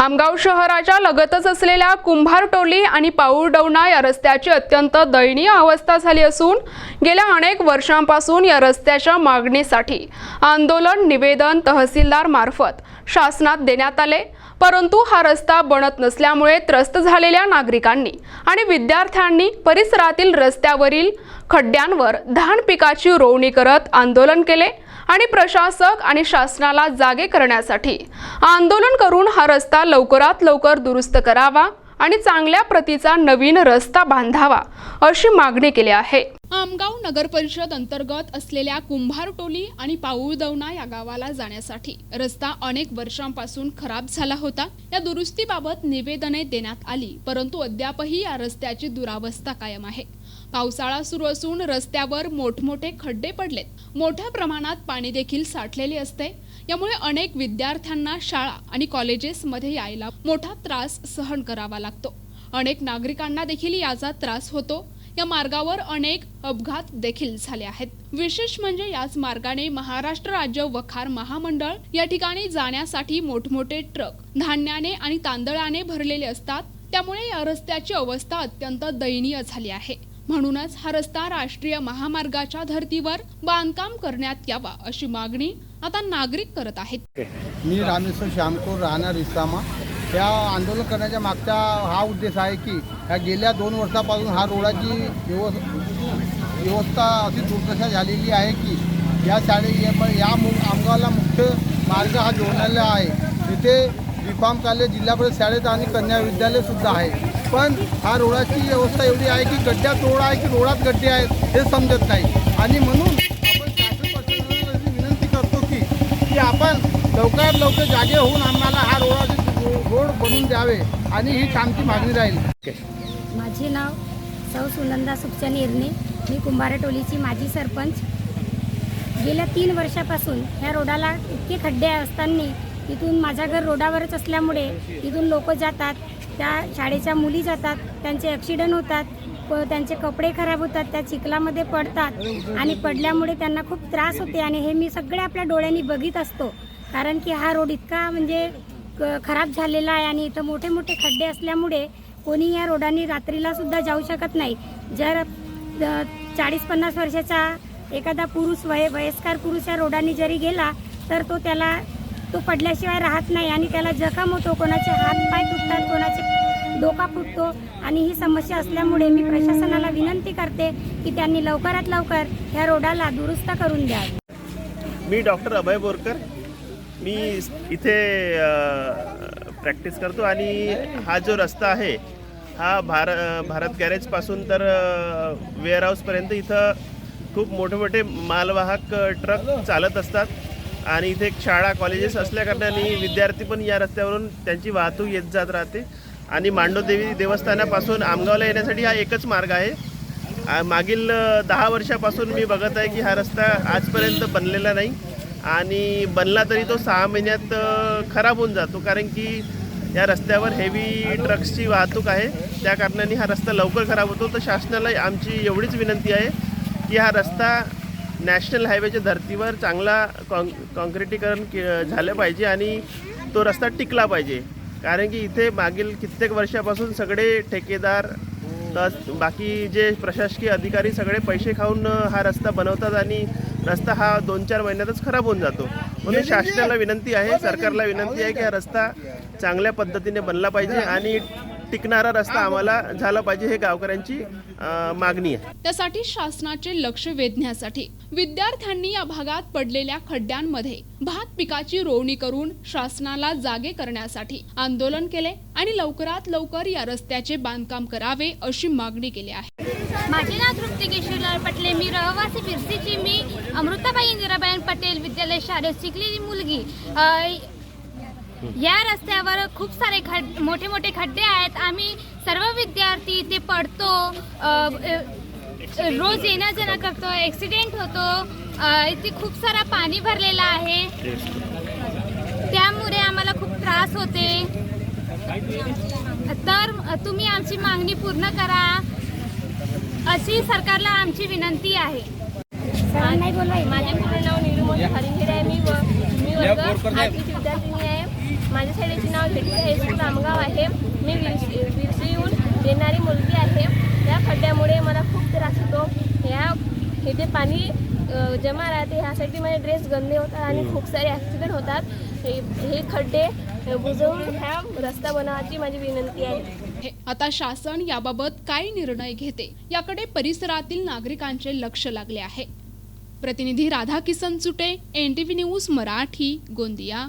आमगाव शहराच्या लगतच असलेल्या कुंभारटोली आणि पाऊळडवणा या रस्त्याची अत्यंत दयनीय अवस्था झाली असून गेल्या अनेक वर्षांपासून या रस्त्याच्या मागणीसाठी आंदोलन निवेदन तहसीलदार मार्फत शासनात देण्यात आले, परंतु हा रस्ता बनत नसल्यामुळे त्रस्त झालेल्या नागरिकांनी आणि विद्यार्थ्यांनी परिसरातील रस्त्यावरील खड्ड्यांवर धान पिकाची रोवणी करत आंदोलन केले आणि प्रशासक आणि शासनाला जागे करण्यासाठी आंदोलन करून हा रस्ता लवकरात लवकर दुरुस्त करावा आणि चांगल्या प्रतीचा नवीन रस्ता बांधावा अशी मागणी केली आहे। आमगाव नगर परिषद अंतर्गत असलेल्या कुंभारटोली आणि पाऊळदवणा या गावाला जाण्यासाठी रस्ता अनेक वर्षांपासून खराब झाला होता। या दुरुस्तीबाबत निवेदने देण्यात आली, परंतु अद्यापही या रस्त्याची दुरावस्था कायम आहे। पावसाळा सुरू असून रस्त्यावर मोठमोठे खड्डे पडलेत, मोठ्या प्रमाणात पाणी देखील साठलेले असते। यामुळे अनेक विद्यार्थ्यांना शाळा आणि कॉलेजेसमध्ये यायला मोठा त्रास सहन करावा लागतो। अनेक नागरिकांना देखील याचा त्रास होतो। या मार्गावर अनेक अपघात देखील झाले आहेत। विशेष म्हणजे याच मार्गाने महाराष्ट्र राज्य वखार महामंडळ या ठिकाणी जाण्यासाठी मोठमोठे ट्रक धान्याने आणि तांदळाने भरलेले असतात। त्यामुळे या रस्त्याची अवस्था अत्यंत दयनीय झाली आहे। म्हणूनच हा रस्ता राष्ट्रीय महामार्गाच्या धर्तीवर बांधकाम करण्यात यावा अशी मागणी आता नागरिक करत आहेत। मी रामेश्वर श्यामकोर राहणार इस्लामा। या आंदोलन करण्याच्या मागचा हा उद्देश आहे की या गेल्या 2 वर्षापासून हा रोडाची व्यवस्था अशी दुर्दशा झालेली आहे की या आमगावला मुख्य मार्ग हा जोडलेला आहे। तिथे B.Pharm कॉलेज, जिल्हा परिषद शाळेत आणि कन्या विद्यालय सुद्धा आहे, पण हा रोडाची व्यवस्था एवढी आहे की गड्ड्यात रोड आहे की रोडात गड्डे आहेत हे समजत नाही। आणि म्हणून आपण शासन प्रशासनाला विनंती करतो की आपण लवकरात लवकर जागे होऊन आम्हाला हा रोड बनवून द्यावे आणि ही आमची मागणी राहील। माझे नाव सौ सुनंदा सुखच्या निर्णे, मी कुंभारटोलीची माजी सरपंच। गेल्या 3 वर्षापासून ह्या रोडाला इतके खड्डे असताना इथून माझं घर रोडावरच असल्यामुळे इथून लोक जातात, त्या शाळेच्या मुली जातात, त्यांचे ॲक्सिडेंट होतात, त्यांचे कपडे खराब होतात, त्या चिखलामध्ये पडतात आणि पडल्यामुळे त्यांना खूप त्रास होते। आणि हे मी सगळे आपल्या डोळ्यांनी बघित असतो, कारण की हा रोड इतका म्हणजे खराब झालेला आहे आणि इथं मोठे मोठे खड्डे असल्यामुळे कोणी या रोडाने रात्रीला सुद्धा जाऊ शकत नाही। जर 40-50 वर्षाचा एखादा पुरुष वयस्कर पुरुष या रोडाने जरी गेला तर तो पडल्याशिवाय राहत नाही आणि त्याला जखम होतो, कोणाचे हात पाय तुटतात, कोणाचे डोका फुटतो। आणि ही समस्या असल्यामुळे मी प्रशासनाला विनंती करते की त्यांनी लवकरात लवकर ह्या रोडाला दुरुस्त करून द्यावे। मी डॉक्टर अभय बोरकर, मी इथे प्रॅक्टिस करतो आणि हा जो रस्ता आहे हा भारत गॅरेजपासून तर वेअरहाऊसपर्यंत इथं खूप मोठे मोठे मालवाहक ट्रक चालत असतात आणि इथे एक शाळा कॉलेजेस असल्याकारणाने विद्यार्थी पण या रस्त्यावरून त्यांची वाहतूक येत जात राहते। आणि मांडोदेवी देवस्थानापासून आमगावला येण्यासाठी हा एकच मार्ग आहे। मागील 10 वर्षापासून मी बघत आहे की हा रस्ता आजपर्यंत बनलेला नाही आणि बनला तरी तो 6 महिन्यात खराब होऊन जातो, कारण की या रस्त्यावर हेवी ट्रक्सची वाहतूक आहे। त्या कारणाने हा रस्ता लवकर खराब होतो। तर शासनाला आमची एवढीच विनंती आहे की हा रस्ता नॅशनल हायवेच्या धर्तीवर चांगला कॉन्क्रिटीकरण झालं पाहिजे आणि तो रस्ता टिकला पाहिजे, कारण की इथे मागील कित्येक वर्षापासून सगळे ठेकेदार बाकी जे प्रशासकीय अधिकारी सगळे पैसे खाऊन हा रस्ता बनवतात आणि रस्ता हा 2-4 महिन्यातच खराब होऊन जातो। म्हणून शासनाला विनंती आहे, सरकारला विनंती आहे की हा रस्ता चांगल्या पद्धतीने बनला पाहिजे आणि टिकणारा रस्ता आम्हाला झाला पाहिजे, हे गावकऱ्यांची मागणी आहे। त्यासाठी शासनाचे लक्ष वेधण्यासाठी विद्यार्थ्यांनी या भागात पडलेल्या खड्ड्यांमध्ये भात पिकाची रोवणी करून शासनाला जागे करण्यासाठी आंदोलन केले आणि लवकरात लवकर या रस्त्याचे बांधकाम करावे अशी मागणी केली आहे। माझे नाव तृप्ती केशवलाल पटेल, मी रहिवासी बिरसीची। मी अमृताबाई इंदिराबाई पटेल विद्यालय शाळेत शिकलेली मुलगी। या रस्त्यावर खूप सारे मोठे मोठे खड्डे आहेत। आम्ही सर्व विद्यार्थी इथे पडतो, रोज येणं जाणं करतो, ॲक्सिडेंट होतो। इथे खूप सारा पाणी भरलेला आहे, त्यामुळे आम्हाला खूप त्रास होते। तर तुम्ही आमची मागणी पूर्ण करा अशी सरकारला आमची विनंती आहे। माझे पूर्ण नाव नीलू हरिंगरे आहे, मी वर्ग 8 विद्यार्थिनी आहे। माझ्या शाळेचे नाव झेडपी हायस्कूल आमगाव आहे. मी विरशीहून येणारी मुलगी आहे. या खड्ड्यामुळे मला खूप त्रास होतो. हे जे पाणी जमा राहते ह्यासाठी माझे ड्रेस गंदे होतात आणि खूप सारे ॲक्सिडेंट होतात. हे खड्डे बुजवून ह्या रस्ता बनवायची माझी विनंती आहे. आता शासन याबाबत काय निर्णय घेते याकडे परिसरातील नागरिकांचे लक्ष लागले आहे. प्रतिनिधी राधा किसन चुटे, NTV न्यूज मराठी, गोंदिया.